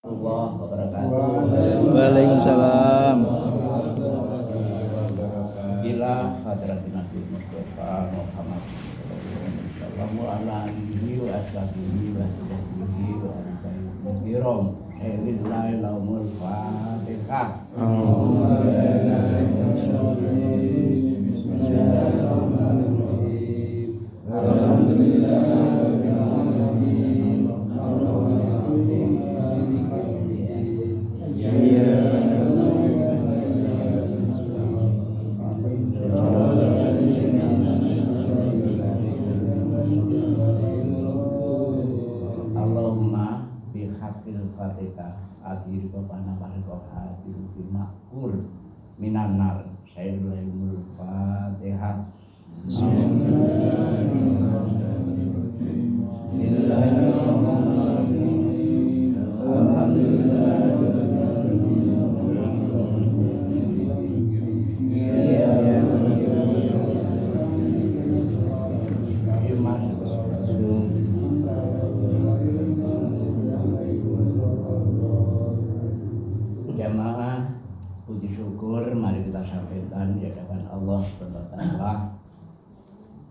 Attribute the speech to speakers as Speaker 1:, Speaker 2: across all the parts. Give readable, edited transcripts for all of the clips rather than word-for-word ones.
Speaker 1: Allah wabarakatuh.
Speaker 2: Waalaikumsalam.
Speaker 1: Ila hadratin Nabi Mustafa Muhammad sallallahu alaihi wa ashabihi wa sahbihi wa alihi Alhamdulillah laumul Fatihah. Allahumma bihaqqil Fatihah adir babana barokah adir bimakur minanar sayyidul Fatihah. Jamaah puji syukur mari kita sampaikan di hadapan Allah Subhanahu wa taala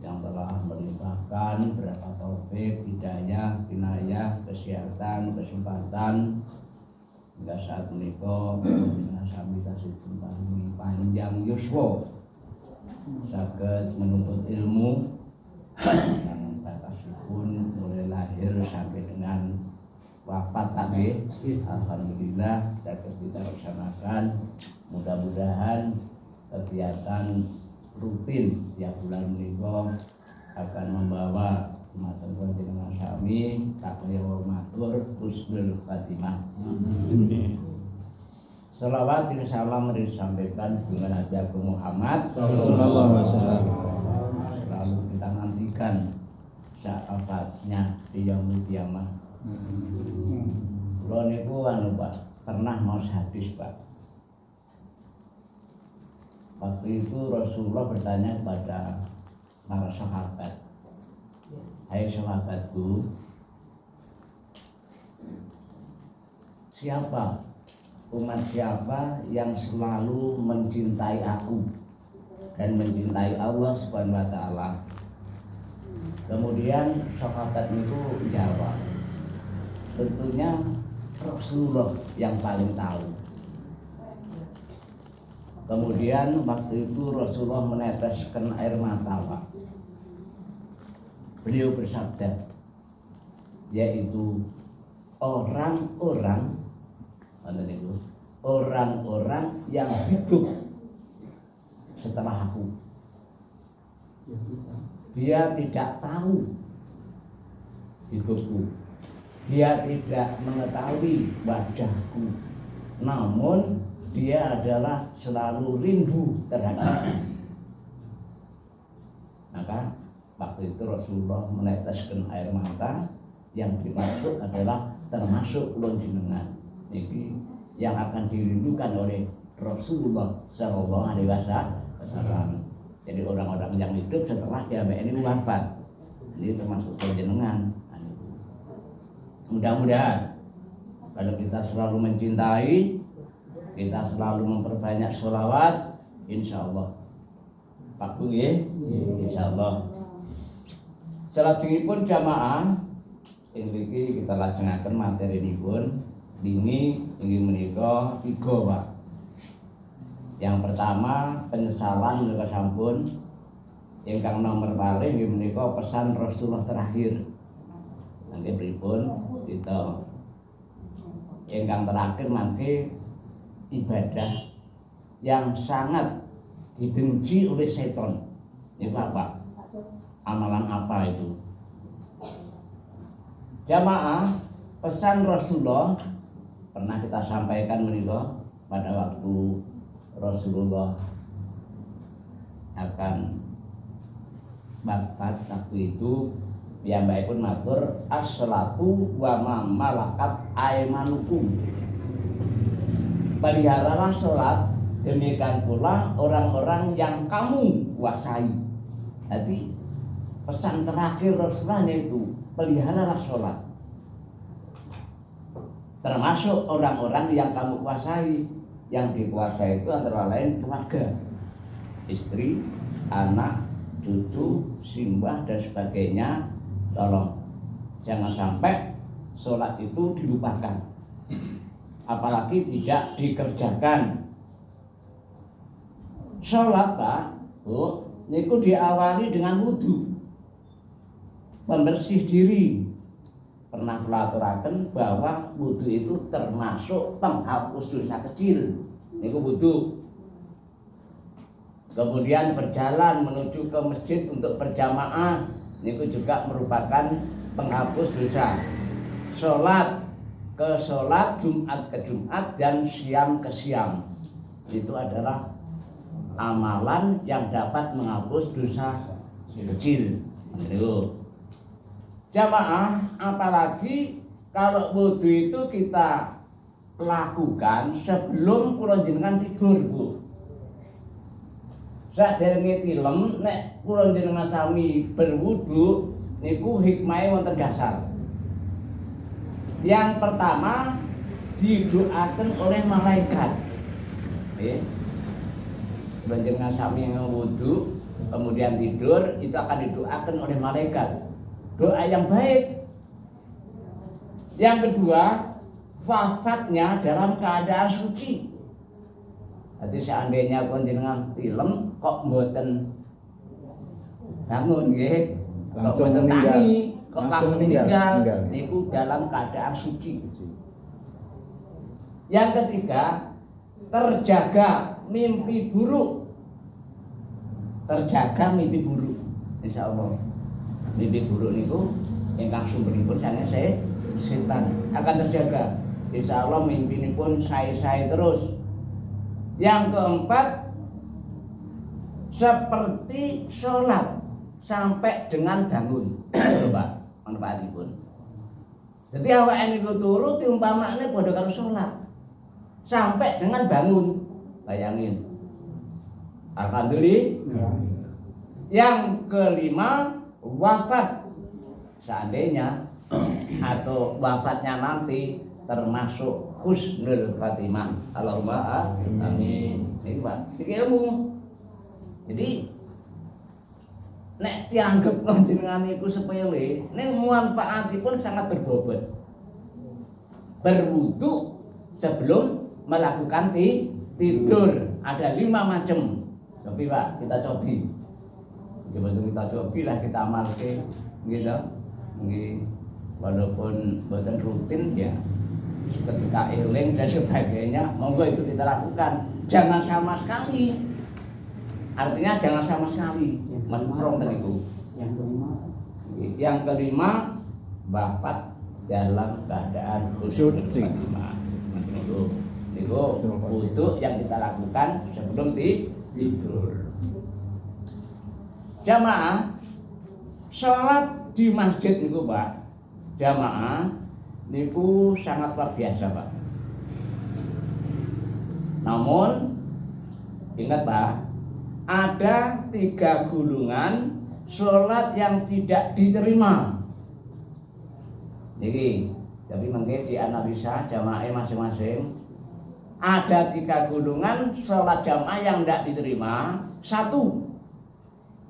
Speaker 1: yang telah melimpahkan berapa taufik, hidayah, inayah, kesehatan, kesempatan hingga saat menikah dengan sami tasih panjang yuswa saged menuntut ilmu yang batasipun mulai lahir sampai dengan wafat tadi. Alhamdulillah dapat kita laksanakan. Mudah-mudahan kegiatan rutin tiap bulan menikah akan membawa kematangan dengan sami takwa matur husnul khatimah. Salawat dan salam disampaikan dengan Nabi Agung Muhammad
Speaker 2: Sallallahu alaihi wasallam.
Speaker 1: Selalu kita nantikan syafaatnya di yaumul kiamah. Lo niku anu Pak, pernah mau hadis Pak. Waktu itu Rasulullah bertanya kepada para sahabat, "Hai sahabatku, siapa umat siapa yang selalu mencintai aku dan mencintai Allah Subhanahu wa taala?" Kemudian sahabat itu jawab, tentunya Rasulullah yang paling tahu. Kemudian waktu itu Rasulullah meneteskan air mata Pak. Beliau bersabda, yaitu orang-orang yang hidup setelah aku. Dia tidak tahu hidupku, dia tidak mengetahui wajahku, namun dia adalah selalu rindu terhadapku. Maka waktu itu Rasulullah meneteskan air mata, yang dimaksud adalah termasuk lonjenengan. Ini yang akan dirindukan oleh Rasulullah Sallallahu Alaihi Wasallam. Jadi orang-orang yang hidup setelah dia ini wafat, ini termasuk lonjenengan. Mudah-mudahan kalau kita selalu mencintai, kita selalu memperbanyak sholawat, insya Allah Pak Bu ya, insya Allah. Salajengipun jamaah ini kita lajengaken materi ini pun ingin menikah 3 Pak. Yang pertama penyesalan menika sampun. Ingkang nomor kalih inggih menika pesan Rasulullah terakhir. Nggih pripun kita. Ingkang terakhir mangke ibadah yang sangat dibenci oleh setan. Itu apa? Amalan apa itu? Jamaah, pesan Rasulullah pernah kita sampaikan menika pada waktu Rasulullah akan wafat waktu itu, piyambakipun matur as-salatu wa ma malakat aymanukum. Peliharalah sholat, demikian pula orang-orang yang kamu kuasai. Jadi pesan terakhir Rasulullah itu peliharalah sholat. termasuk orang-orang yang kamu kuasai. Yang dikuasai itu antara lain keluarga, istri, anak, cucu, simbah dan sebagainya. Tolong jangan sampai sholat itu dilupakan, apalagi tidak dikerjakan. Sholat Pak, Bu, niku diawali dengan wudhu, pembersih diri. Pernah kulaturaken bahwa wudhu itu termasuk penghapus dosa kecil. Niku wudhu. Kemudian berjalan menuju ke masjid untuk berjamaah, niku juga merupakan penghapus dosa. Sholat ke sholat, Jumat ke Jumat, dan siam ke siam, itu adalah amalan yang dapat menghapus dosa kecil. Jamaah, apalagi kalau wudhu itu kita lakukan sebelum kula jenengan tidur, Bu. Saderenge tilem nek kula jenengan sami berwudhu niku hikmahe wonten dasar. Yang pertama didoakan oleh malaikat. Nggih. Kula jenengan sami wudhu kemudian tidur itu akan didoakan oleh malaikat. Doa yang baik. Yang kedua, wafatnya dalam keadaan suci. Jadi seandainya panjenengan film kok mboten bangun nggih,
Speaker 2: langsung
Speaker 1: kok
Speaker 2: meninggal.
Speaker 1: tangi, kok langsung meninggal,
Speaker 2: meninggal.
Speaker 1: niku dalam keadaan suci. Yang ketiga, terjaga mimpi buruk. Terjaga mimpi buruk. Insyaallah. Mimpi buruk niku ingkang sumberipun sanes setan akan terjaga. Insyaallah mimpinipun sae-sae terus. Yang keempat, seperti sholat sampai dengan bangun. Pak, manfaatipun. Jadi awake niku turu diumpamane padha karo sholat sampai dengan bangun. Bayangin. Alhamdulillah. Yang kelima, wafat. Seandainya atau wafatnya nanti termasuk husnul khatimah. Allahumma amin. Ini Pak, iki ilmu. Jadi nek dianggap panjenengan iku sepele, ning manfaatipun sangat berbobot. Berwudu sebelum melakukan tidur. Ada 5 macam. Tapi Pak, kita cobi. Coba kita cobilah kita amalke gitu. Nggih. Walaupun bukan rutin ya, ketika eling dan sebagainya, monggo itu kita lakukan. Jangan sama sekali. Artinya jangan sama sekali. Mas Prong itu. Yang kelima, wafat dalam keadaan khusyuk. Itu untuk yang kita lakukan sebelum tidur. Jamaah, sholat di masjid niku Pak, jamaah niku sangat luar biasa Pak. Namun ingat Pak, ada 3 golongan sholat yang tidak diterima. Niki, tapi mungkin dianalisa jamaah masing-masing. Ada 3 golongan sholat jamaah yang tidak diterima. 1,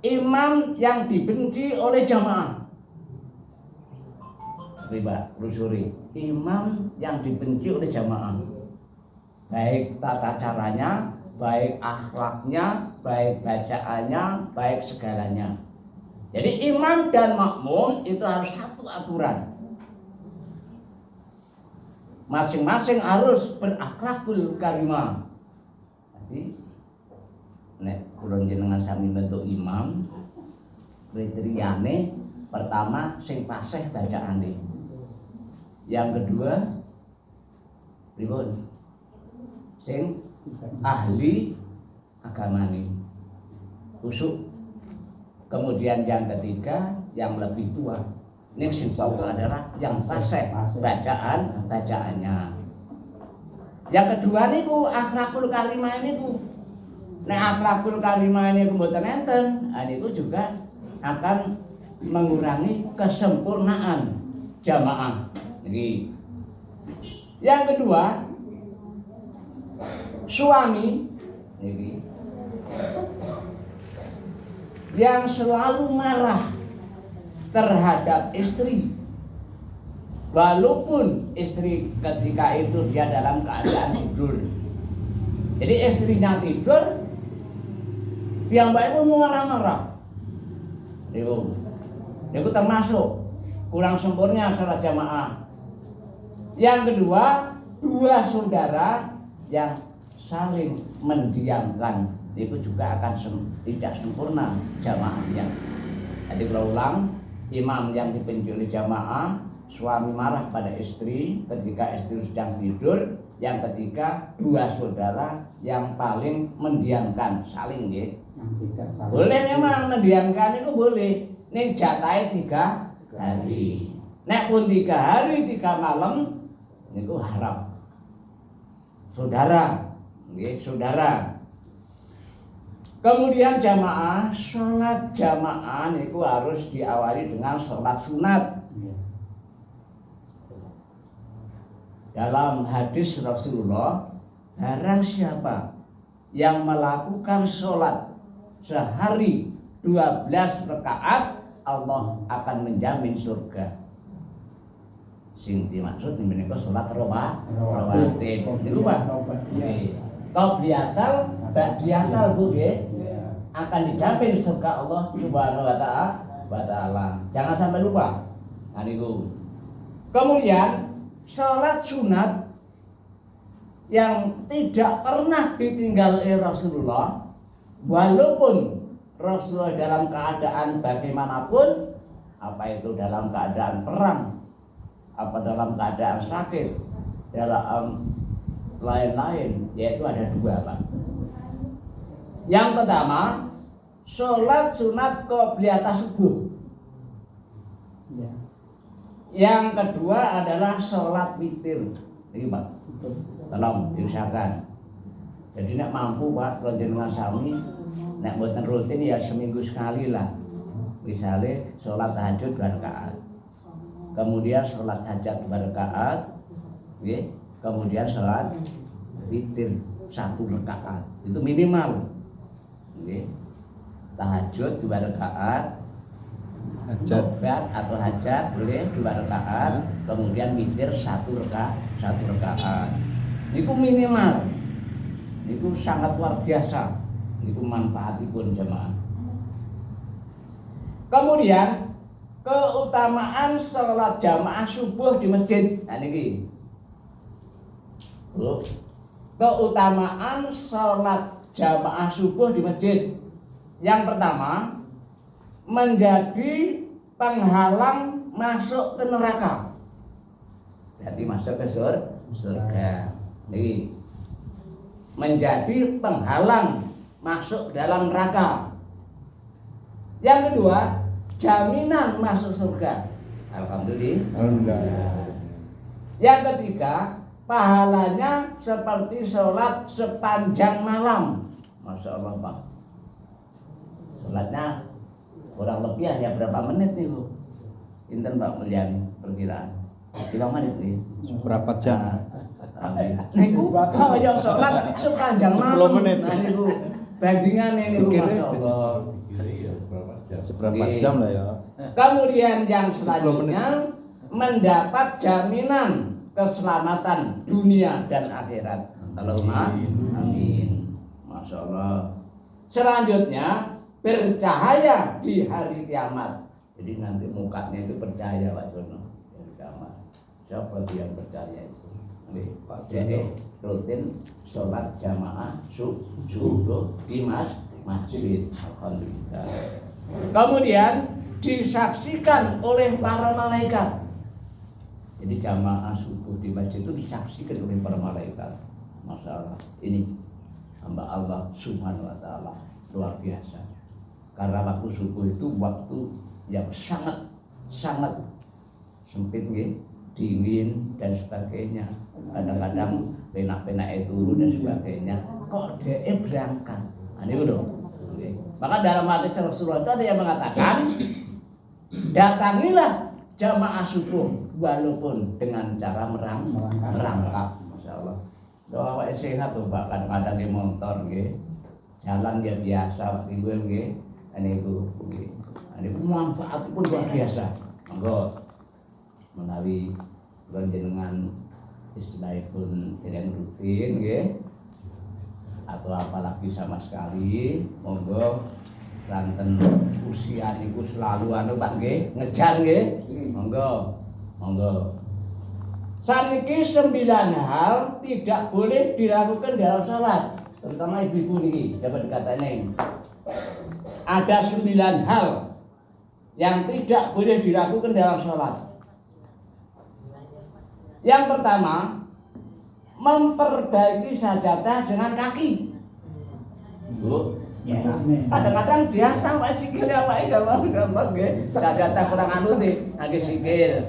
Speaker 1: imam yang dibenci oleh jamaah. Riba, rusuri. Imam yang dibenci oleh jamaah. Baik tata caranya, baik akhlaknya, baik bacaannya, baik segalanya. Jadi imam dan makmum itu harus satu aturan. Masing-masing harus berakhlakul karimah. Jadi nek kula jenengan sami bentuk imam, kriteriane pertama sing fasih bacaane. Yang kedua pripun? Sing ahli agamane. Usuk. Kemudian yang ketiga yang lebih tua. Ini sing adalah yang fasih bacaannya. Yang kedua niku akhlakul karimah niku. Nek akhlakul karimah niku mboten enten, niku juga akan mengurangi kesempurnaan jamaah. Niki Yang kedua, suami ini yang selalu marah terhadap istri, walaupun istri ketika itu dia dalam keadaan tidur. Jadi istrinya tidur, yang baik itu marah-marah. Itu termasuk kurang sempurna sholat jamaah. Yang kedua, dua saudara yang saling mendiamkan, itu juga akan tidak sempurna jamaahnya. Jadi kalau ulang, imam yang dipimpin oleh jamaah, suami marah pada istri ketika istri sedang tidur. Yang ketiga, dua saudara yang paling mendiamkan, saling ya. Boleh memang mendiamkan itu boleh. Ini jatahnya 3 hari. Nek pun 3 hari 3 malam niku haram. Saudara, nggih, saudara. Kemudian jamaah, sholat jamaah niku harus diawali dengan sholat sunat. Dalam hadis Rasulullah, barang siapa yang melakukan sholat sehari 12 rakaat, Allah akan menjamin surga. Sing dimaksud menika salat rawatib. Niku Pak. Nggih. Qobliyatal ba'diyatal Bu nggih. Akan dijamin surga Allah Subhanahu wa taala. Jangan sampai lupa. Nah niku. Kemudian salat sunat yang tidak pernah ditinggal oleh Rasulullah, walaupun Rasulullah dalam keadaan bagaimanapun, apa itu dalam keadaan perang, apa dalam keadaan sakit, dalam lain-lain, yaitu ada 2 Pak. Yang pertama, sholat sunat qobliyah subuh. Yang kedua adalah sholat witir. Ini Pak, tolong diusahakan. Jadi nek mampu Pak, kalau jenengan sami, nek mboten rutin ya seminggu sekali lah. Misalnya sholat tahajud 2 rakaat, kemudian sholat hajat 2 rakaat, kemudian sholat witir 1 rakaat, itu minimal. Tahajud 2 rakaat, hajat atau hajat boleh 2 rakaat, kemudian witir 1 rakaat. Itu minimal. Itu sangat luar biasa. Itu manfaatipun jemaah. Kemudian keutamaan sholat jamaah subuh di masjid. Nah niki. Keutamaan sholat jamaah subuh di masjid. Yang pertama, menjadi penghalang masuk ke neraka. Berarti masuk ke surga. Niki. Menjadi penghalang masuk dalam neraka. Yang kedua, jaminan masuk surga. Alhamdulillah. Yang ketiga, pahalanya seperti sholat sepanjang malam. Masya Allah Pak. Sholatnya kurang lebih hanya berapa menit nih Bu? Inten Pak Mulyani perkiraan. Berapa menit nih?
Speaker 2: Berapa jam?
Speaker 1: Niku kaya sholat sepanjang malam. Nah niku bandingannya niku Masya Allah.
Speaker 2: Seberapa jam lah ya.
Speaker 1: Kemudian yang selanjutnya mendapat jaminan keselamatan dunia dan akhirat. Allahumma amin. Masya Allah. Selanjutnya bercahaya di hari kiamat. Jadi nanti mukanya itu bercahaya Pak Jono di kiamat. Siapa yang percaya itu? Jadi rutin sholat jamaah subuh di masjid. Alhamdulillah. Kemudian disaksikan oleh para malaikat. Jadi jamaah subuh di masjid itu disaksikan oleh para malaikat. Masya Allah. Ini hamba Allah Subhanahu wa taala luar biasa. Karena waktu subuh itu waktu yang sangat sempit nggih, dingin dan sebagainya. Kadang-kadang penak-penak turun dan sebagainya. Kok dia berangkat? Nah, ini udah. Maka dalam hadis Rasulullah itu ada yang mengatakan, datangilah jamaah subuh walaupun dengan cara merangkak. Masya Allah. Doa awake sehat tuh Pak, kadang-kadang di motor nggih. Jalan ya biasa timbul nggih. Niku nggih. Niku manfaatipun luar biasa. Monggo menawi jenengan istilahipun dereng rutin nggih. Atau apalagi sama sekali, monggo ranten usia niku selalu Pak nggih, ngejar nggih. Monggo. Saniki 9 hal tidak boleh dilakukan dalam salat, terutama ibu-ibu niki dapat dikatakan. Ada 9 hal yang tidak boleh dilakukan dalam salat. Yang pertama, memperbaiki sajadah dengan kaki. Bu, kadang-kadang biasa wae sikil awake gampang nggih. Sajadah kurang anu nih, nggih sikil.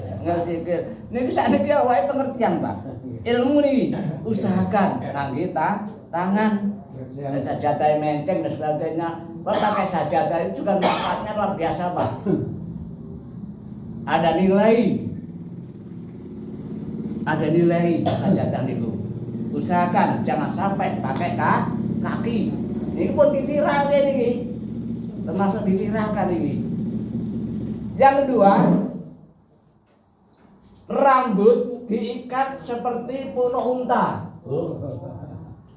Speaker 1: Niku sakniki awake pengertian, Pak. Ilmu niki usahakan kangge tangan. Sajadah menteng dan sebagainya. Kalau pakai sajadah itu juga manfaatnya luar biasa, Pak. Ada nilai sajadah niku. Usahakan jangan sampai pakai kaki. Ini pun diviralkan ini, termasuk diviralkan ini. Yang kedua, rambut diikat seperti punuk unta.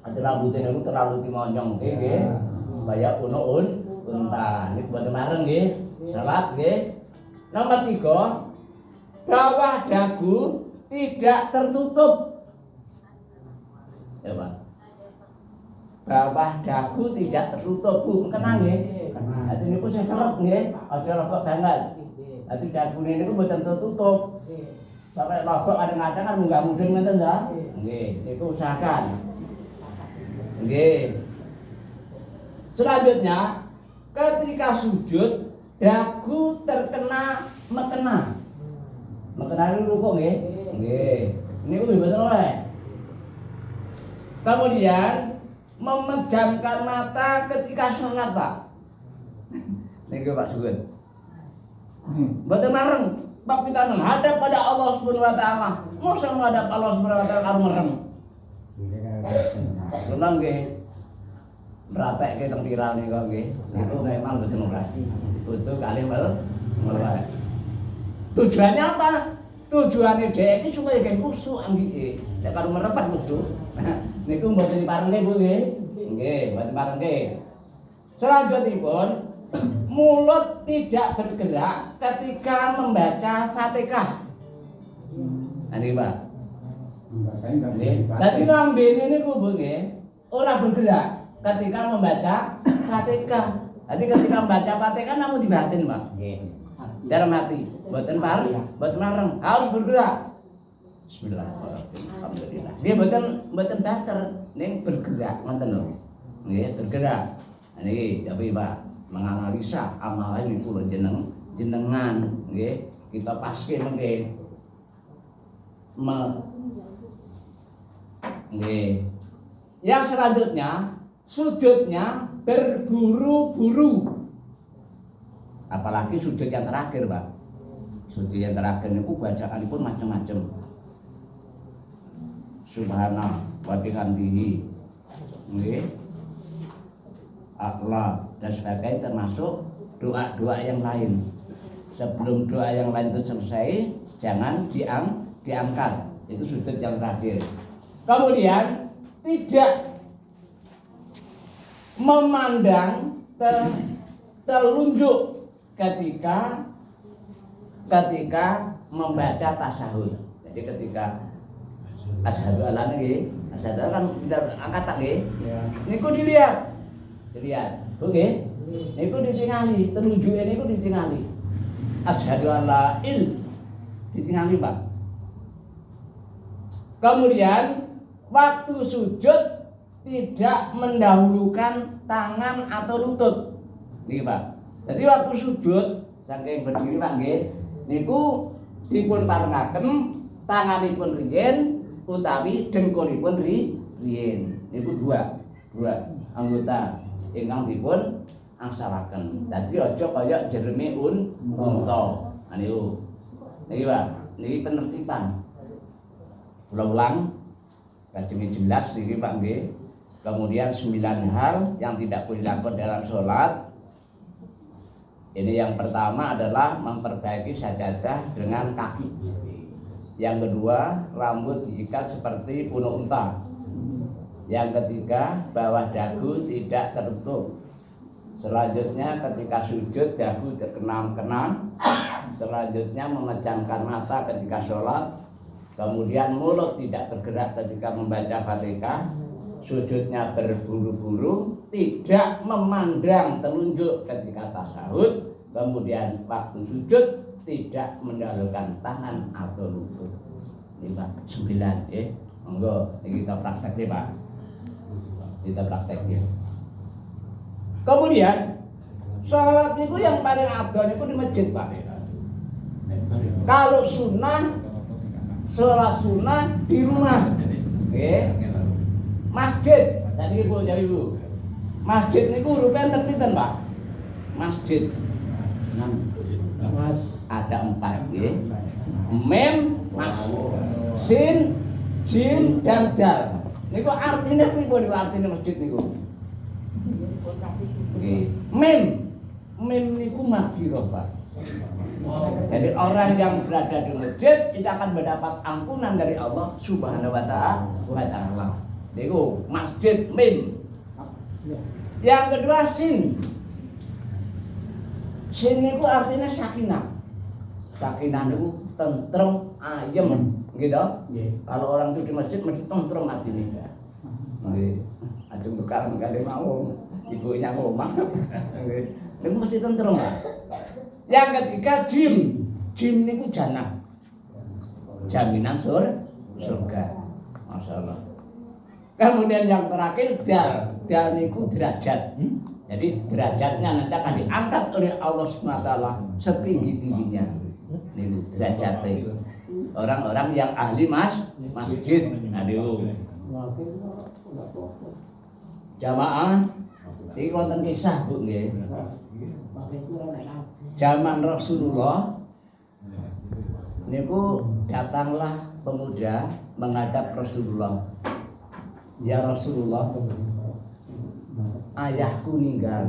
Speaker 1: Ada rambutnya itu terlalu dimonyong, kayak punuk unta. Ini buat kemarin, salat. Nomor 3, bawah dagu tidak tertutup. Ya Pak. Bawah dagu tidak tertutup, Bu. Kenang nggih. Dadi niku sing seret nggih, aja logok banget. Dadi dagu niku mboten tertutup. Sampai logok kadang-kadang kan munggah mudeng ngoten ta? Nggih, niku usahakan. Nggih. Selanjutnya, ketika sujud dagu terkena mekena. Mekena niku rukuk nggih. Nggih. Niku mboten oleh. Kemudian memejamkan mata ketika sholat, Pak. Niki Pak Sugeng. Mboten mareng, bab kita menghadap pada Allah Subhanahu wa taala. Mosok menghadap Allah Subhanahu wa taala karo merem. Kula nggih mratekke teng viral niku nggih. Niku memang mboten ora. Butuh kalih melek. Tujuannya apa? Tujuannya dhek iki supaya gen kusuk anggih. Nek karo merepet kusuk. Niku mboten diparengke Bu nggih. Nggih, mboten diparengke. Selanjutipun mulut tidak bergerak ketika membaca Fatihah. Nggih, Pak. Nggih. Dadi lambene niku Bu nggih, ora bergerak ketika membaca Fatihah. Dadi ketika membaca Fatihah namung di batin, Pak. Nggih. Dalam hati, mboten mareng, harus bergerak. Bismillahirrahmanirrahim. Alhamdulillah. Nggih mboten bater, ning bergerak ngoten lho. Nggih, bergerak. Niki tapi Pak menganalisa amalan niku lho jenengan nggih, kita paske mengke. Nggih. Yang selanjutnya, sujudnya berburu-buru. Apalagi sujud yang terakhir, Pak. Sujud yang terakhir niku bacaanipun macam-macam. Subhana wa bihamdihi. Nggih. Allah dan sebagainya, termasuk doa-doa yang lain. Sebelum doa yang lain itu selesai, jangan diangkat. Itu sujud yang terakhir. Kemudian tidak memandang telunjuk ketika membaca tasahud. Jadi ketika asyhadu alla nggih, asyhadu kan tidak angkat tak nggih. Niku dilihat. Bu nggih. Niku ditingali, telunjuke niku ditingali. Asyhadu alla ditingali, Pak. Kemudian waktu sujud tidak mendahulukan tangan atau lutut. Niki, Pak. Jadi waktu sujud saking berdiri Pak nggih, niku dipun parengaken tanganipun riyin utawi dengkulipun riyin. Niku dua anggota ingkang dipun angsalaken. Dadi aja kaya jereme unta. Niku. Niki Pak. Ini penertiban. Ulang-ulang, kajeng jelas ini Pak nggih. Kemudian 9 hal yang tidak boleh dilakukan dalam sholat. Ini yang pertama adalah memperbaiki sajadah dengan kaki. Yang kedua, rambut diikat seperti punuk unta. Yang ketiga, bawah dagu tidak tertutup. Selanjutnya ketika sujud dagu terkenang-kenang. Selanjutnya memejamkan mata ketika sholat. Kemudian mulut tidak bergerak ketika membaca Fatihah. Sujudnya berburu-buru, tidak memandang telunjuk ketika tasahud. Kemudian waktu sujud tidak mendahulukan tangan atau lutut. Ini Pak 9 ya. Monggo kita praktek nih Pak. Kita praktek ya. Kemudian sholat itu yang paling abdul itu di masjid Pak. Kalau sunnah, sholat sunnah di rumah. Oke. Masjid, tadi Ibu, jadi Ibu. Masjid niku rupanya terpitan Pak. Masjid. Ada 4 ya. Mem, mas, sin, jim, dan dal. Niku artinya pripun niku artinya masjid niku? Nggih. Mem niku maghfirah Pak. Jadi orang yang berada di masjid itu akan mendapat ampunan dari Allah Subhanahu wa taala. Niku masjid mim. Yang kedua sin. Sin niku artinya sakinah. Sakinah niku tentrem, ayem, gitu. Kalau orang itu di masjid mesti tentrem hatinya. Nggih. Ajeng tukaran kali mau ibunya ngomong. Nggih. Niku mesti tentrem. Yang ketiga jim. Jim niku jannah. Jaminan surga. Masyaallah. Kemudian yang terakhir dal. Dal niku derajat. Jadi derajatnya nanti akan diangkat oleh Allah SWT setinggi-tingginya. Niku derajatnya. Orang-orang yang ahli masjid. Aduh. Jamaah iki wonten kisah Bu nggih. Zaman Rasulullah niku datanglah pemuda menghadap Rasulullah. Ya Rasulullah, ayahku meninggal.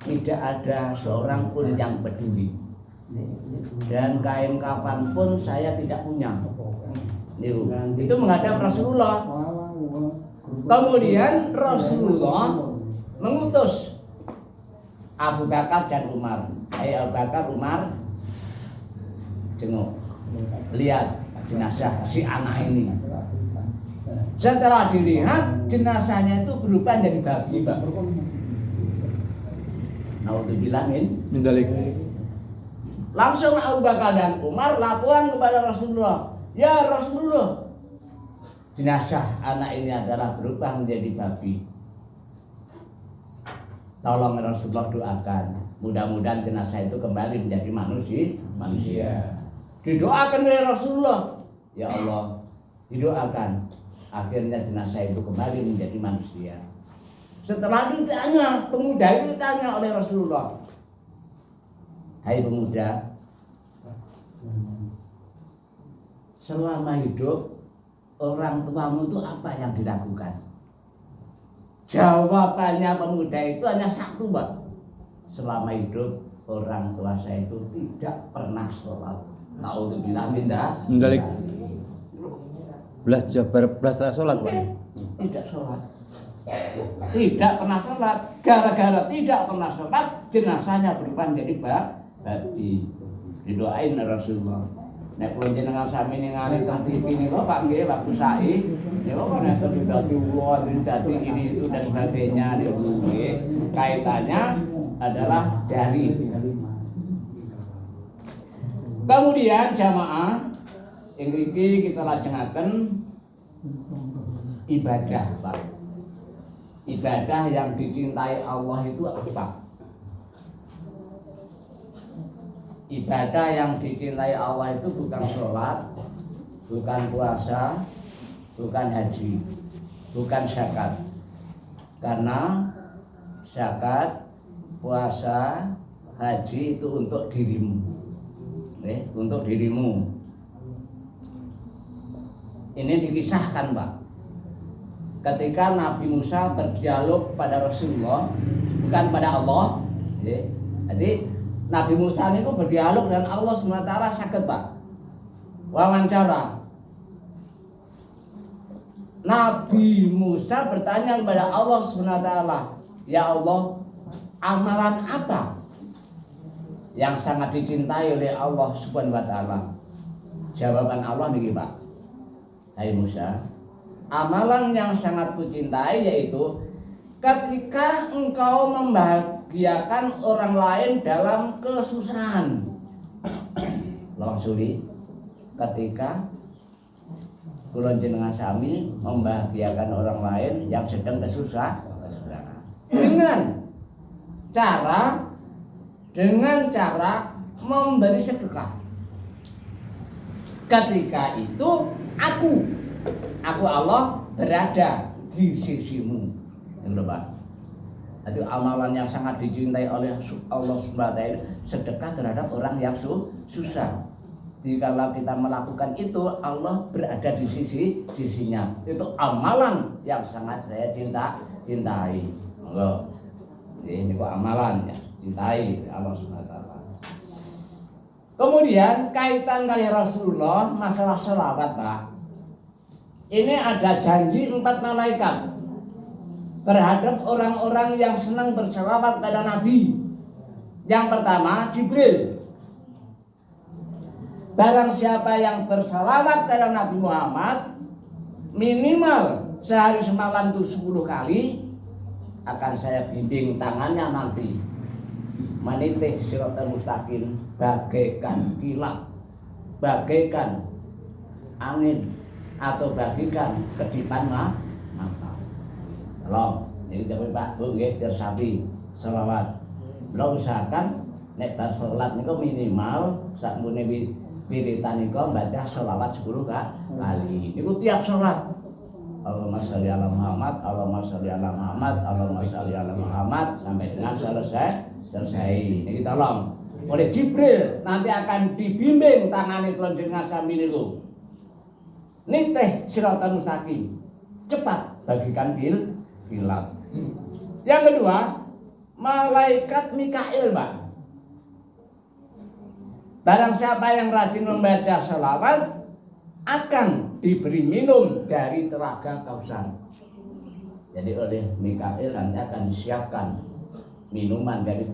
Speaker 1: Tidak ada seorang pun yang peduli. Dan kain kafan pun saya tidak punya. Itu menghadap Rasulullah. Kemudian Rasulullah mengutus Abu Bakar dan Umar. Ayo Abu Bakar, Umar, jenguk, lihat jenazah si anak ini. Setelah dilihat jenazahnya itu berupa jadi babi, Pak. Naudzubillahin min dzalik. Langsung Abu Bakar dan Umar laporan kepada Rasulullah. Ya Rasulullah, jenazah anak ini adalah berubah menjadi babi. Tolong Rasulullah doakan. Mudah-mudahan jenazah itu kembali menjadi manusia. Didoakan oleh Rasulullah. Ya Allah, didoakan. Akhirnya jenazah itu kembali menjadi manusia. Setelah ditanya, pemuda itu ditanya oleh Rasulullah. Hai pemuda, selama hidup orang tuamu itu apa yang dilakukan? Jawabannya pemuda itu hanya satu, Pak. Selama hidup orang tua saya itu tidak pernah sholat. Naudzubillah min dzalik.
Speaker 2: Belas sholat Pak.
Speaker 1: Tidak sholat. Tidak pernah sholat. Gara-gara tidak pernah sholat, jenazahnya berubah menjadi babi. Didoain Rasulullah. Nek kula jenengan sami ningali teng TV niku Pak nggih waktu sa'i niku kok nek dadi ulo dadi ini itu dan sebagainya niku nggih kaitannya adalah dari. Kemudian jamaah ing mriki kita lajengaken ibadah, Pak. Ibadah yang dicintai Allah itu apa? Ibadah yang dicintai Allah itu bukan sholat, bukan puasa, bukan haji, bukan zakat. Karena zakat, puasa, haji itu untuk dirimu. untuk dirimu. Ini dikisahkan, Pak. Ketika Nabi Musa berdialog pada Rasulullah, bukan pada Allah. Jadi Nabi Musa itu berdialog dengan Allah SWT sakit, Pak. Wawancara. Nabi Musa bertanya kepada Allah SWT, ya Allah, amalan apa yang sangat dicintai oleh Allah SWT? Jawaban Allah begini, Pak. Hai Musa, amalan yang sangat kucintai yaitu ketika engkau membahagiakan orang lain dalam kesusahan. Loh suri, ketika kula jenengan sami membahagiakan orang lain yang sedang kesusahan dengan cara memberi sedekah. Ketika itu aku Allah berada di sisimu. Yang Pak. Itu amalan yang sangat dicintai oleh Allah SWT, sedekah terhadap orang yang susah. Jadi kalau kita melakukan itu, Allah berada di sisinya. Itu amalan yang sangat saya cintai. Monggo. Ini kok amalan ya, cintai Allah SWT. Kemudian kaitan kali Rasulullah masalah selawat, Pak. Ini ada janji 4 malaikat terhadap orang-orang yang senang berselawat pada Nabi. Yang pertama, Jibril. Barang siapa yang berselawat pada Nabi Muhammad minimal sehari semalam itu 10 kali, akan saya bimbing tangannya nanti manitih siratal mustaqim bagaikan kilat, bagaikan angin, atau bagikan kedipan mata. Tolong, ini jadi Pak Bu nggih dirsapi selawat. Lo usahakan nek bar salat niku minimal sakmene wiritan niku baca selawat 10 kali. Niku tiap salat. Allahumma sholli ala Muhammad, Allahumma sholli ala Muhammad, Allahumma sholli ala Muhammad sampai dengan selesai. Niki tolong. Oleh Jibril nanti akan dibimbing tangane kula jenengan sami niku. Nitih siratal mustaqim. Cepat bagikan kilat. Yang kedua, malaikat Mikail, Pak. Barang siapa yang rajin membaca selawat akan diberi minum dari telaga Kausar. Jadi oleh Mikail nanti akan disiapkan minuman dari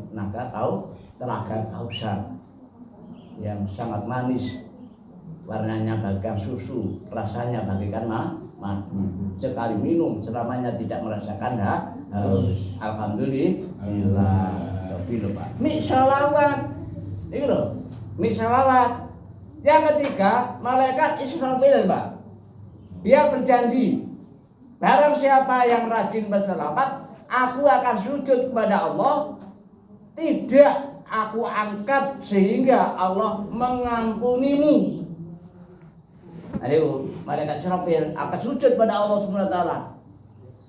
Speaker 1: telaga Kausar yang sangat manis, warnanya bagaikan susu, rasanya bagaikan madu. Sekali minum selamanya tidak merasakan haus. Alhamdulillah. Pak. Mi salawat. Ini loh, mi salawat. Yang ketiga, malaikat Israfil, Pak. Dia berjanji, barang siapa yang rajin berselawat, aku akan sujud kepada Allah, tidak aku angkat sehingga Allah mengampunimu. Aduh, malaikat Israfil akan sujud pada Allah SWT.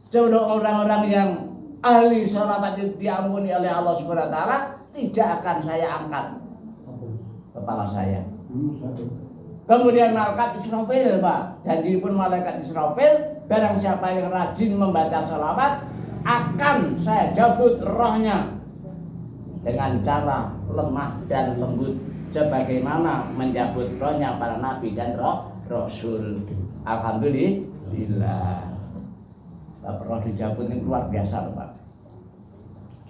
Speaker 1: Coba orang-orang yang ahli selawat itu diampuni oleh Allah SWT, tidak akan saya angkat kepala saya. Kemudian malaikat Israfil, Pak. Janji pun malaikat Israfil, barang siapa yang rajin membaca selawat, akan saya cabut rohnya dengan cara lemah dan lembut, sebagaimana mencabut rohnya para nabi dan rasul. Alhamdulillah. Roh dicabut ini luar biasa, Pak.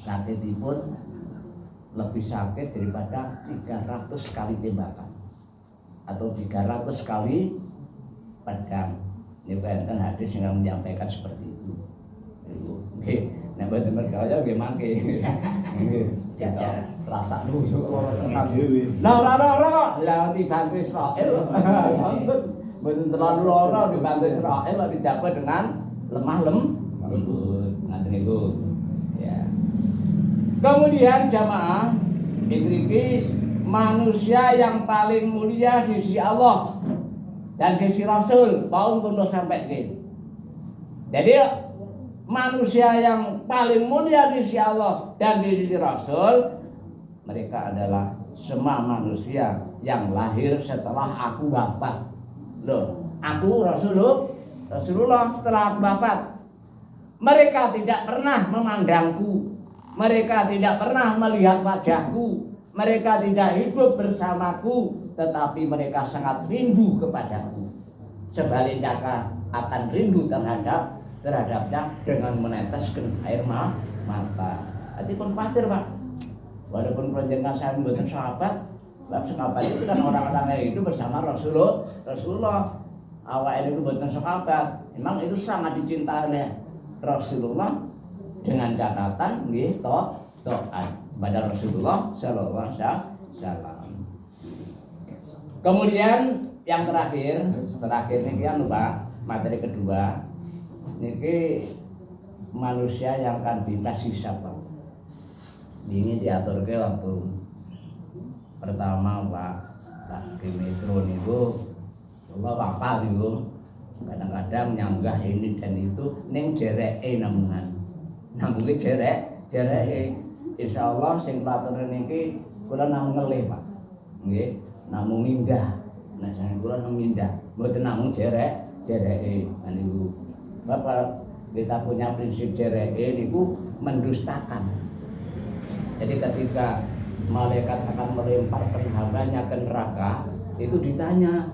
Speaker 1: Sakitipun lebih sakit daripada 300 kali tembakan atau 300 kali pedang. Ini kan hadis yang menyampaikan seperti itu. Oke, nek bener kaya nggih mangke. Nggih, rasa nusuk ora tenan. Ora, lah dibantu Israel. Mboten terlalu lara dibantu Israel dijaga dengan lemah lembut. Ngaten niku. Ya. Kemudian jamaah iki manusia yang paling mulia di sisi Allah dan di sisi Rasul, paun untuk sampai ke. Jadi manusia yang paling mulia di sisi Allah dan di sisi Rasul, mereka adalah semua manusia yang lahir setelah aku wafat. Loh, aku Rasulullah setelah aku wafat. Mereka tidak pernah memandangku, mereka tidak pernah melihat wajahku, mereka tidak hidup bersamaku, tetapi mereka sangat rindu kepadaku. Sebaliknya akan rindu terhadapnya dengan meneteskan air mata. Jadi pun khawatir Pak. Walaupun panjenengan saya mboten sahabat itu kan orang-orang yang hidup bersama Rasulullah. Awak itu mboten sahabat. Memang itu sangat dicintai oleh Rasulullah dengan catatan nggih taat pada Rasulullah sallallahu alaihi wasallam. Kemudian yang terakhir niki kan Pak, materi kedua niki manusia yang akan bebas hisab Pak. Ini diaturke waktu pertama Pak Metro niku Allah apa niku kadang-kadang nyanggah ini dan itu ning jereke namungan. Namunge jereke insyaallah sing platur niki kula namung ngelih Pak. Nggih, namung mindah. Nah, sang kula namung mindah, mboten namung jereke niku. Bapak kita punya prinsip jereke niku mendustakan. Jadi ketika malaikat akan melemparkan hambanya ke neraka, itu ditanya,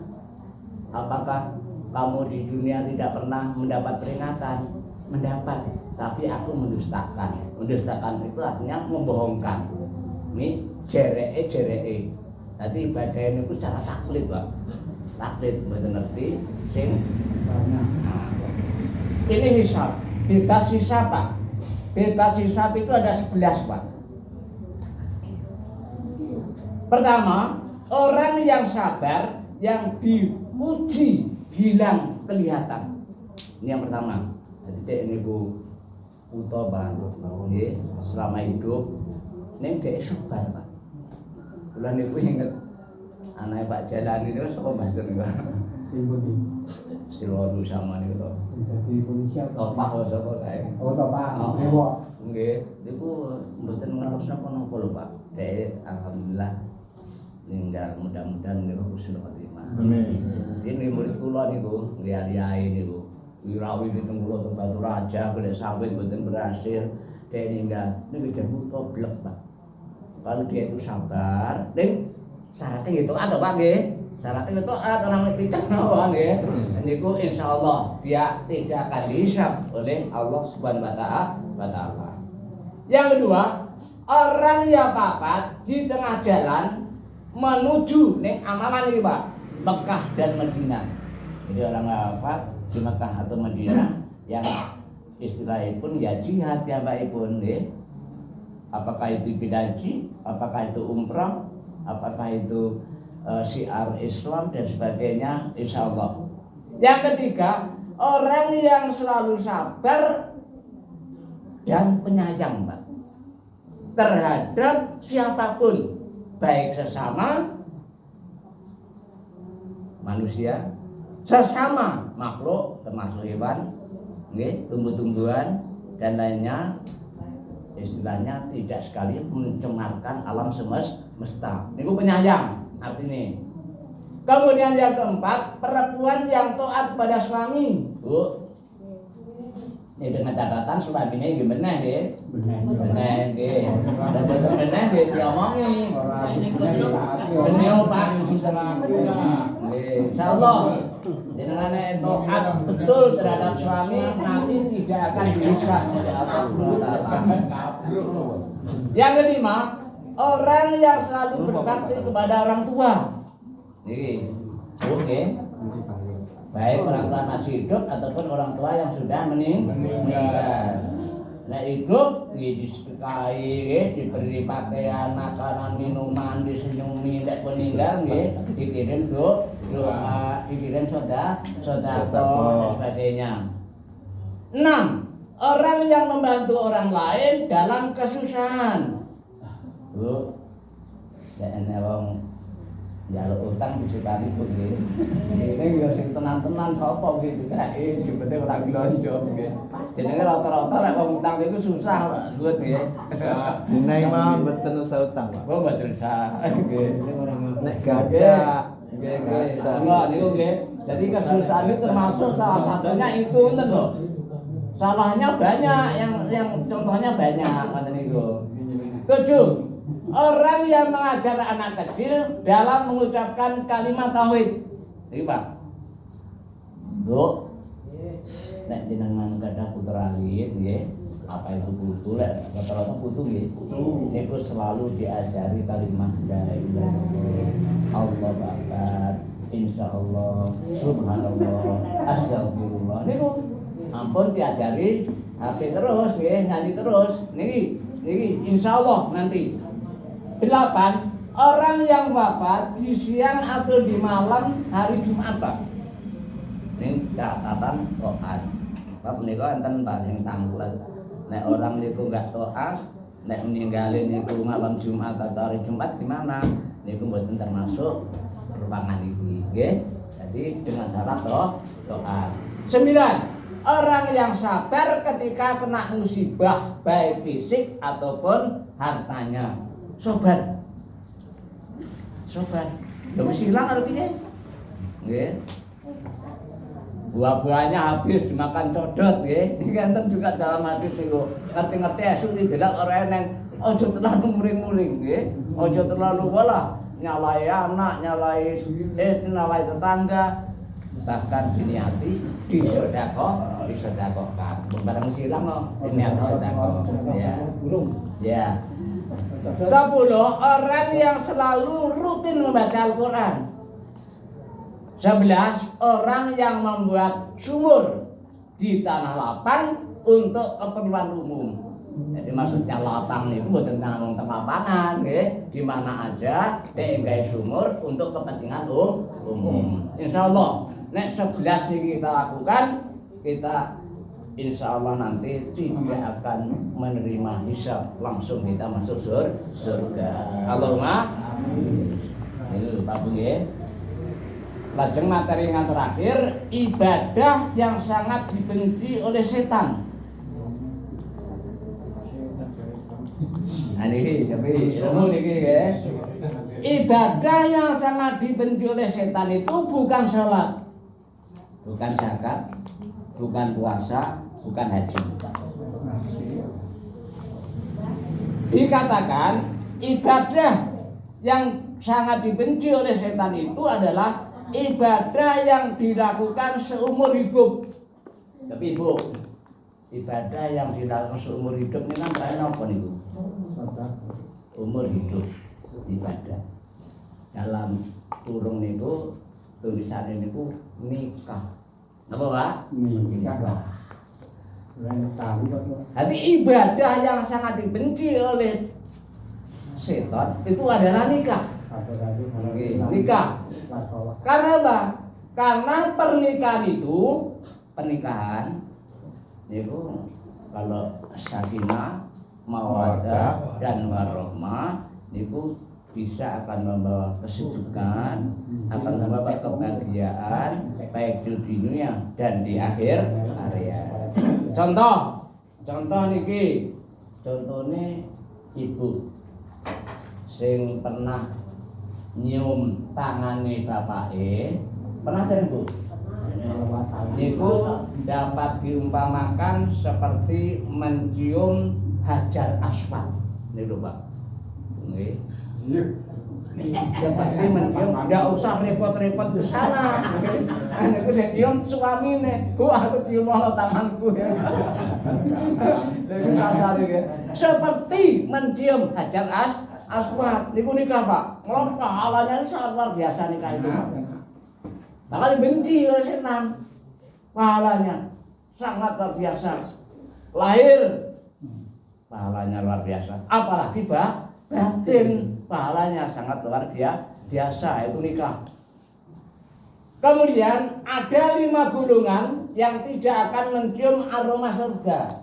Speaker 1: apakah kamu di dunia tidak pernah mendapat peringatan? Mendapat, tapi aku mendustakan. Mendustakan itu artinya membohongkan. Ini jereke. Tadi ibadah ini secara taklid Pak. Taklid, betul ngerti. Ini hisab. Bebas hisab Pak. Bebas hisab itu ada 11 Pak. Pertama, orang yang sabar, yang diuji hilang kelihatan. Ini yang pertama. Jadi ini Bu Uto Pak, selama hidup, ini dia sabar Pak. Bulan itu ingat anak Pak Jalan itu sama Mas Pak. Siloru sama ini loh.
Speaker 3: Jadi polisi apa?
Speaker 1: Topak loh sama kayak.
Speaker 3: Oh topak.
Speaker 1: Nggih, itu mboten ngertos napa-napa lho Pak. Dek alhamdulillah ninggal mudah-mudahan niku husnul khotimah.
Speaker 2: Amin.
Speaker 1: Ini murid kula niku, ngliya-liyae niku. Wirawi diteng kula teng Batu Raja golek sawit mboten berhasil. Dek ninggal niku jeneng toblek Pak. Kalau dia itu sabar, ning syaratnya gitu atau Pak nggih. Syaratnya itu orang picak mawon nggih. Niku insyaallah dia tidak akan dihisab oleh Allah Subhanahu wa taala. Yang kedua, orang yang wafat di tengah jalan menuju ning amalan iki Pak, Mekah dan Madinah. Jadi orang wafat di Mekah atau Madinah yang istilahnya pun ya jihad ya Pak pun nggih. Apakah itu haji, apakah itu umrah, apakah itu syiar Islam dan sebagainya, insyaallah. Yang ketiga, orang yang selalu sabar dan penyayang Pak terhadap siapapun, baik sesama manusia, sesama makhluk termasuk hewan, tumbuh-tumbuhan dan lainnya. Istilahnya tidak sekali mencemarkan alam semesta. Ini penyayang artinya. Kemudian yang keempat, perempuan yang taat pada suami. Bu, ini dengan catatan suaminya gimana nggih? Bener nggih. Bener nggih diomongi. Bener Pak, insyaallah jenengan taat betul terhadap suami nanti tidak akan dihisab oleh Allah Subhanahu wa taala. Yang kelima, orang yang selalu berbakti kepada orang tua. Niki, oke. Baik orang tua masih hidup ataupun orang tua yang sudah meninggal. Nah hidup disekai, diberi pakaian, makanan, minuman, disenyumi, tidak meninggal, dikirim doa, dikirim sodako dan sebagainya. 6. Orang yang membantu orang lain dalam kesusahan. Bu, jangan orang jaluk utang disukani pun gitu. Ini yo sing tenan-tenan sapa gitu kae sing penting ora glonjo nggih. Jenenge rata-rata lek wong utang iku susah Pak, suwet nggih.
Speaker 2: Dinai mawon mboten usah utang, Pak.
Speaker 1: Oh mboten usah nggih.
Speaker 2: Nek gada.
Speaker 1: Nggih. Wah niku nggih. Jadi kesusahan itu termasuk salah satunya itu enten lho. Salahnya banyak, yang contohnya banyak ngoten niku. 7. Orang yang mengajar anak kecil dalam mengucapkan kalimat tauhid. Iki Pak. Nduk. Nek jenengan gadah putra alit nggih, apa itu putu lek rata-rata putu nggih. Niku selalu diajari kalimat la ilaha illallah, Allahu akbar, insyaallah, subhanallah, astagfirullah. Niku ampun diajari hafid terus nggih, nyanyi terus. Niki insyaallah nanti. 8. Orang yang wafat di siang atau di malam hari Jumat, Pak. Ini catatan taat. Pak menika enten paling tanggulan. Nek orang niku enggak taat, nek meninggalin niku malam Jumat atau hari Jumat gimana? Niku mboten termasuk rupangan iki, nggih. Jadi dengan syarat taat. 9. Orang yang sabar ketika kena musibah baik fisik ataupun hartanya. Sabar. Lha wis ilang arep piye? Nggih. Buah-buahnya habis dimakan codot nggih. Iki enten juga dalam hadis niku. Ngerti-ngerti esuk didelok ora eneng. Aja terlalu muring-muring nggih. Aja terlalu walah nyalai anak, nyalai nyalai tetangga. Bahkan diniati disedekahkan. Barang silang kok diniati sedekah. Ya. 10. Orang yang selalu rutin membaca Al-Quran. 11. Orang yang membuat sumur di tanah lapang untuk keperluan umum. Jadi maksudnya lapang itu bukan tentang lapangan, di mana aja dienggai sumur untuk kepentingan umum. Insya Allah, nek 11 ini kita lakukan, kita insya Allah nanti tidak akan menerima hisab, langsung kita masuk surga. Allahumma amin. Ini Pak Bung ya. Lajeng materi yang terakhir, ibadah yang sangat dibenci oleh setan. Nah ini tapi ilmu niki guys. Ibadah yang sangat dibenci oleh setan itu bukan sholat, bukan zakat, bukan puasa, bukan haji. Dikatakan ibadah yang sangat dibenci oleh setan itu adalah ibadah yang dilakukan seumur hidup. Tapi Ibu, ibadah yang dilakukan seumur hidup ini kan apa niku? Umur hidup ibadah. Dalam kurung niku tulisannya niku nikah. Napa, Pak? Nikah. Jadi ibadah yang sangat dibenci oleh setan itu adalah nikah. Nikah. Karena apa? Karena pernikahan itu kalau sakinah, mawaddah dan warahmah itu bisa akan membawa kesejukan, akan membawa kebahagiaan baik di dunia dan di akhir hayat. Contoh niki, contohnya ibu sing pernah nyium tangane bapake, pernah kan Bu? Niku dapat diumpamakan seperti mencium hajar aswad. Niku Pak. Nggih. Seperti mencium, enggak usah repot-repot ke sana. Niku sing nyium suamine. Bu, aku cium tanganku ya. Kasar iki. Seperti mencium hajar aswad. Niku nikah Pak. Ngelom pahalanya sangat luar biasa nikah itu. Bakal dibenci oleh setan. Pahalanya sangat luar biasa. Lahir pahalanya luar biasa. Apalagi batin pahalanya sangat luar biasa. Itu nikah. Kemudian ada 5 golongan yang tidak akan mencium aroma surga.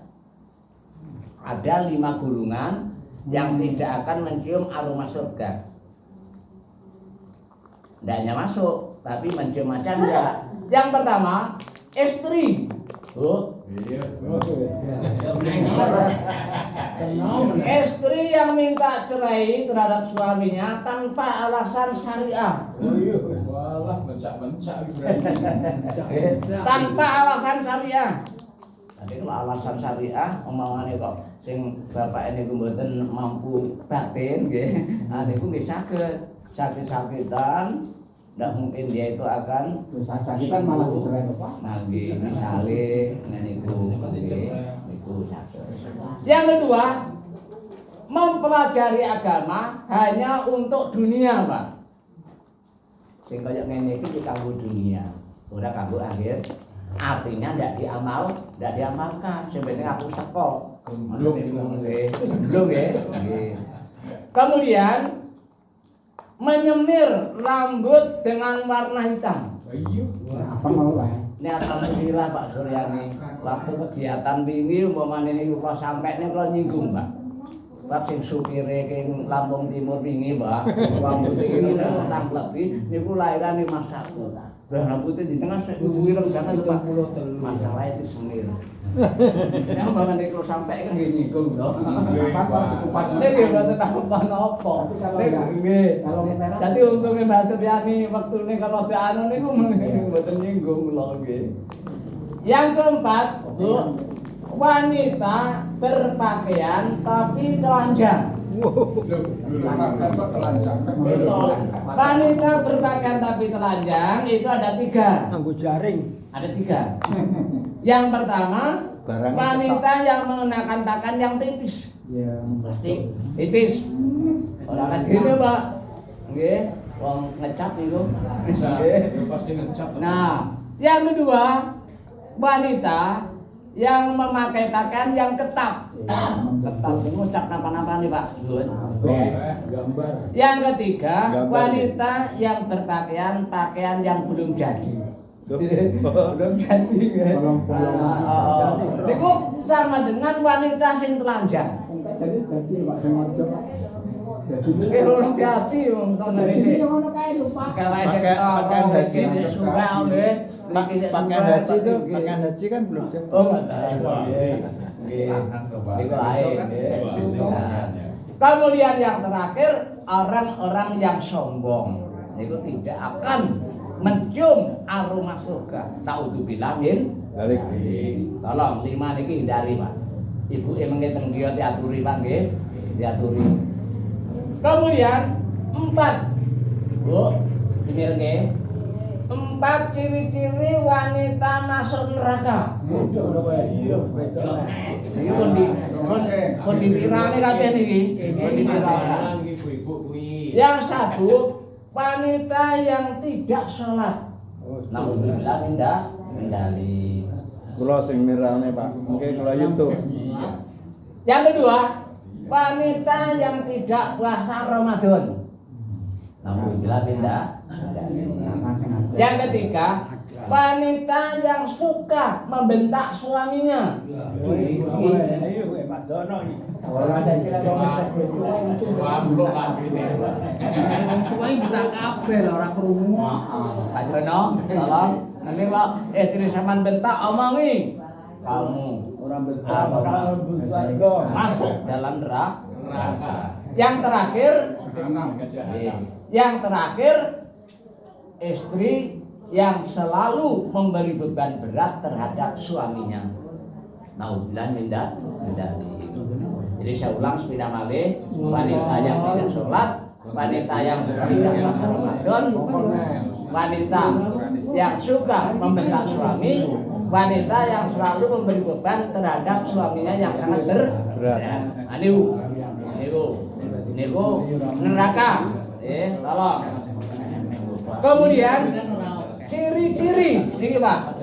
Speaker 1: Ada 5 golongan yang tidak akan mencium aroma surga. Tidak hanya masuk, tapi mencium aja enggak. Yang pertama, istri. Bu. Istri yang minta cerai terhadap suaminya tanpa alasan syariah.
Speaker 3: Walah bencak-bencak
Speaker 1: Tanpa alasan syariah. Tadi kalau alasan syariah omongane kok sing bapak ini mboten mampu batin nggih. Niku nggih saged. Sakit-sakitan ndak mungkin dia itu akan
Speaker 4: sakitan malah dicerai Pak.
Speaker 1: Nggih, misale niku niku saged. Yang kedua, mempelajari agama hanya untuk dunia, Pak. Sing kaya ngene iki kanggo dunia, ora kanggo akhir. Artinya ndak diamalkan. Sing penting aku teko. Belum nggih. Kemudian menyemir rambut dengan warna hitam.
Speaker 4: Apa mau Pak?
Speaker 1: Ini alhamdulillah Pak Suryani. Waktu kegiatan wingi umpamane niku kula sampene kula nyinggung, Pak. Pak sing supire king Lampung Timur wingi, Pak. Rambut iki nang lebih niku lairane Mas Saku. Lah rambutnya jenengan sik wireng jangan Pak. Masalah itu semir. Ya umpamane kula sampe kan nggih nyinggung to. Pas niki mboten apa-apa. Nggih. Dadi untunge Mbak Suryani wektune kalau anu niku mboten nyinggung kula nggih. Yang keempat, Bu, wanita berpakaian tapi telanjang. Wanita berpakaian tapi telanjang itu ada 3.
Speaker 4: Nganggo jaring.
Speaker 1: Ada 3. Yang pertama, wanita yang mengenakan pakaian yang tipis.
Speaker 4: Ya, plastik.
Speaker 1: Tipis. Ora ladene, Pak. Nggih, wong ngecap niku. Nggih.
Speaker 3: pasti ngecap.
Speaker 1: Nah, yang kedua, wanita yang memakai pakaian yang ketat. Ketat itu ngucap napa-napa nih Pak.
Speaker 4: Gambar.
Speaker 1: Yang ketiga, wanita yang berpakaian pakaian yang belum jadi. Belum jadi kan. Itu sama dengan wanita sing telanjang.
Speaker 4: Jadi Pak Semojo.
Speaker 1: Jadi orang hati untuk
Speaker 4: Jadi ngono kae lho Pak.
Speaker 2: Pakaian haji. Pakaian haji itu,
Speaker 1: Nggih.
Speaker 2: pakaian haji kan belum jadi.
Speaker 1: Oh, nggih. Itu lain. Nah, kemudian yang terakhir, orang-orang yang sombong itu tidak akan mencium aroma surga. Ta'udzubillah min
Speaker 2: Balik.
Speaker 1: Tolong 5 niki hindari, Pak. Ibu emang keteng dia diaturi, Pak nggih. Diaturi. Kemudian 4. Bu, dengar nggih. 4 ciri-ciri wanita masuk neraka. Iki pun dipirane kabeh niki. Pun dipirane. Yang 1, wanita yang tidak sholat. Namun tidak mendali.
Speaker 2: Kula sing mirane Pak, mungkin kula YouTube.
Speaker 1: Yang kedua, wanita yang tidak puasa Ramadan. Namun tidak mendali. Yang ketiga, wanita yang suka membentak suaminya.
Speaker 4: Ora ada kira
Speaker 3: Suamblo lagi nih.
Speaker 4: Kuwi minta kabeh lho ora krungu.
Speaker 1: Pak Jono, tolong nanti Pak istri sampean bentak omongi. Kamu
Speaker 4: Ora bentak bakal surga.
Speaker 1: masuk dalam neraka.
Speaker 3: Neraka.
Speaker 1: Yang terakhir,
Speaker 3: Kejahatan.
Speaker 1: yang terakhir istri yang selalu memberi beban berat terhadap suaminya. Nauzubillah min dzalik. Jadi saya ulang sepeda malih, wanita yang tidak sholat, wanita yang tidak puasa Ramadan, wanita yang suka membentak suami, wanita yang selalu memberi beban terhadap suaminya yang sangat berat. Niku neraka. Tolong. Kemudian ciri-ciri niki Pak.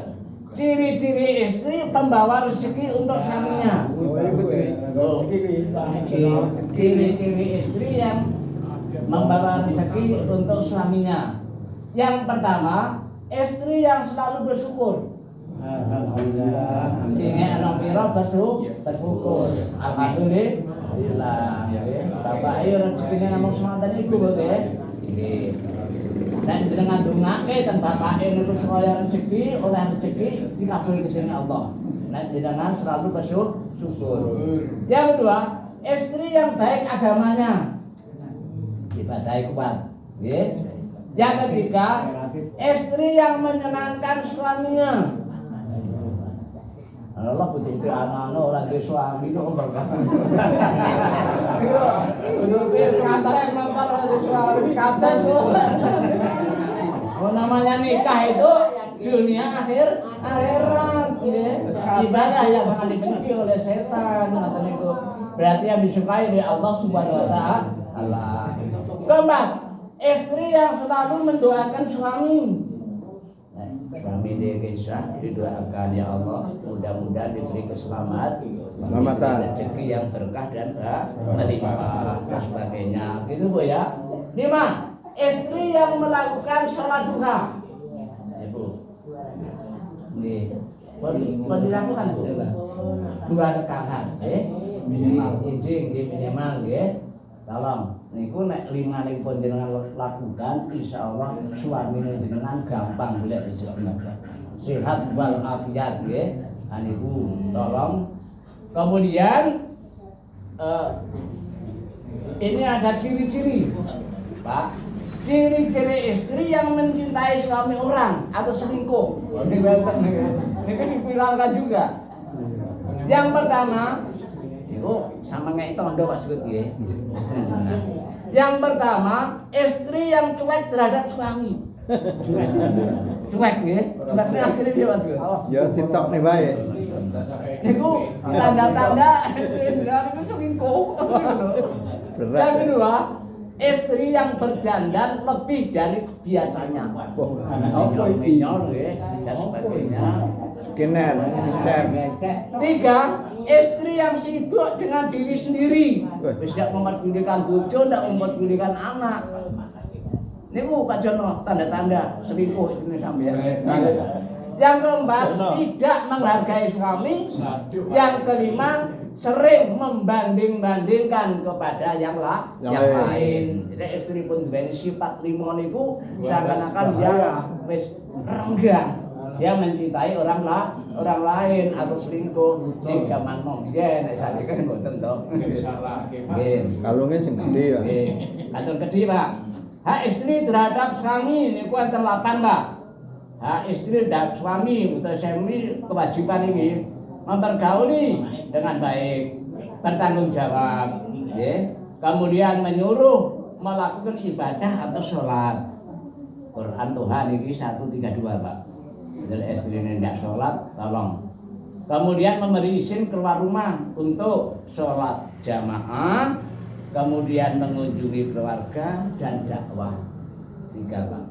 Speaker 1: Ciri-ciri istri pembawa rezeki untuk suaminya. Ciri-ciri istri yang membawa rezeki untuk suaminya. Yang pertama, istri yang selalu bersyukur. Alhamdulillah. Ini anak piro bersyukur. Alhamdulillah. Bapak ayo rezekine namung semanten iku nggih. Nggih. Dan dengan dongake ten bapake niku supaya rezeki oleh rezeki dikabulke dening Allah. Nah, jenengan selalu bersyukur. Yang kedua, istri yang baik agamanya, ibadahnya kuat. Yang ketiga, istri yang menyenangkan suaminya. Allah betul-betul anak-anak orang di suami itu berkata. Betul-betul kasar memang orang di suami kasar. Oh, namanya nikah itu dunia akhirat, ibadah yang sangat dibenci oleh setan. Itu berarti yang disukai oleh Allah Subhanahu Wa Taala. Keempat, istri yang selalu mendoakan suami. Suami dia kisah didoakan ya Allah, mudah-mudahan diberi keselamatan, rezeki yang berkah dan melimpah dan sebagainya. Gitu Bu ya. 5. Istri yang melakukan sholat duha. Ibu. Nih, boleh dilakukan Bu. 2 rakaat, minimal minimal Tolong, niku nek 5 nipun jenengan lakukan, insyaallah suamine jenengan gampang golek rezeki. Sehat wal afiat nggih. Niku tolong. Kemudian ini ada ciri-ciri, Pak. Ciri-ciri istri yang mencintai suami orang atau selingkuh. Ini dipilangkan juga. Yang pertama, itu sama ngek tondo Pak Sukut nggih. Yang pertama, istri yang cuek terhadap suami. Cuek nggih. Cuek akhirnya dia Pak Sukut.
Speaker 2: Ya TikTok nih bae.
Speaker 1: Niku tanda-tanda istri itu selingkuh. Yang kedua, istri yang berdandan lebih dari biasanya. Minyor dan sebagainya.
Speaker 2: Skinner, skincare.
Speaker 1: 3. Istri yang sibuk dengan diri sendiri. Wis tidak memperdulikan bojo, tidak memperdulikan anak. Niku Pak Jono, tanda-tanda selingkuh istri sampeyan. Yang keempat, tidak menghargai suami. Yang kelima, sering membanding-bandingkan kepada yang lain. Jadi istri pun duweni sifat 5 niku seakan-akan dia wis renggang. Dia mencintai orang lain atau selingkuh di zaman monggen nek saiki kan mboten to.
Speaker 3: Salah
Speaker 1: Nggih.
Speaker 2: Kalungnya sing gede ya.
Speaker 1: Nggih. Kalung gede, Pak. Hak istri terhadap suami niku enten 8, Pak. Hak istri terhadap suami utawa suami kewajiban ini mempergauli dengan baik, bertanggung jawab, nggih. Kemudian menyuruh melakukan ibadah atau sholat. Quran Tuhan ini 132, Pak. Jadi istri ini tidak sholat, tolong. Kemudian memberi izin keluar rumah untuk sholat jamaah, kemudian mengunjungi keluarga dan dakwah. 3, Pak.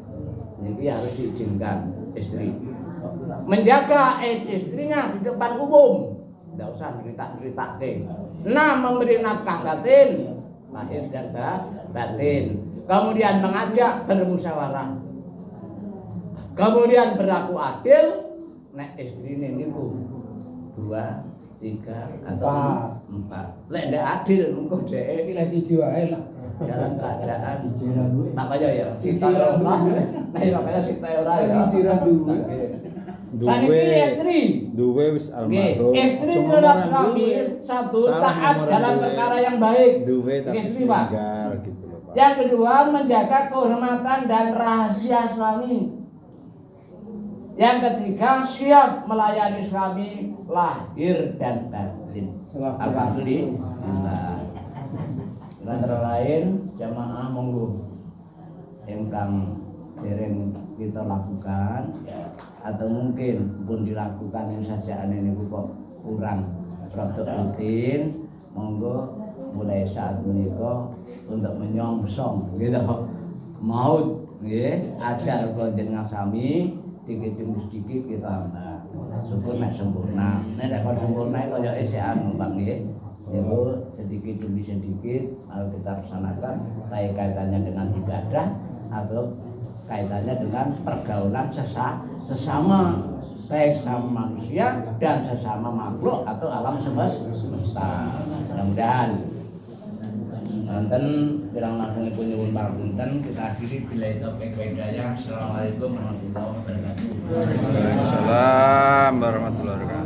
Speaker 1: Ini harus diizinkan istri. Menjaga istrinya di depan umum, tidak usah cerita-cerita. 6. Memberi nafkah batin, lahir dan batin. Kemudian mengajak bermusyawarah. Kemudian berlaku adil, nek istri ini niku 2, 3 atau 4. Lek ndak adil engko dhek
Speaker 4: Iki lek siji wae lah.
Speaker 1: dalam keadaan makanya ya sita ora. Nah makanya sita ora ya.
Speaker 4: Siji ra duwe.
Speaker 1: Saniki istri.
Speaker 2: Duwe wis almarhum.
Speaker 1: Istri terhadap suami 1 taat dalam perkara yang baik.
Speaker 2: Duwe tapi
Speaker 1: Istri, Pak.
Speaker 2: meninggal gitu loh, Pak.
Speaker 1: Yang kedua, menjaga kehormatan dan rahasia suami. Yang ketiga, siap melayani suami lahir dan batin. Alhamdulillah. Antara lain jamaah monggo ingkang dereng kita lakukan atau mungkin pun dilakukan yang sajane niku kok kurang rada rutin, monggo mulai saat menika untuk menyongsong gitu maut nggih ajar panjenengan sami dikit demi sedikit kita syukur nek sempurna. Nek kon sempurna kaya esekan Mbak nggih. Itu sedikit demi sedikit harus kita laksanakan baik kaitannya dengan ibadah atau kaitannya dengan pergaulan sesama baik sama manusia dan sesama makhluk atau alam semesta. Mudah-mudahan Nanten kirang langkung ibu nyuwun pangapunten kita akhiri bila itu hidayah. Assalamualaikum warahmatullahi wabarakatuh.
Speaker 2: Waalaikumsalam warahmatullahi wabarakatuh.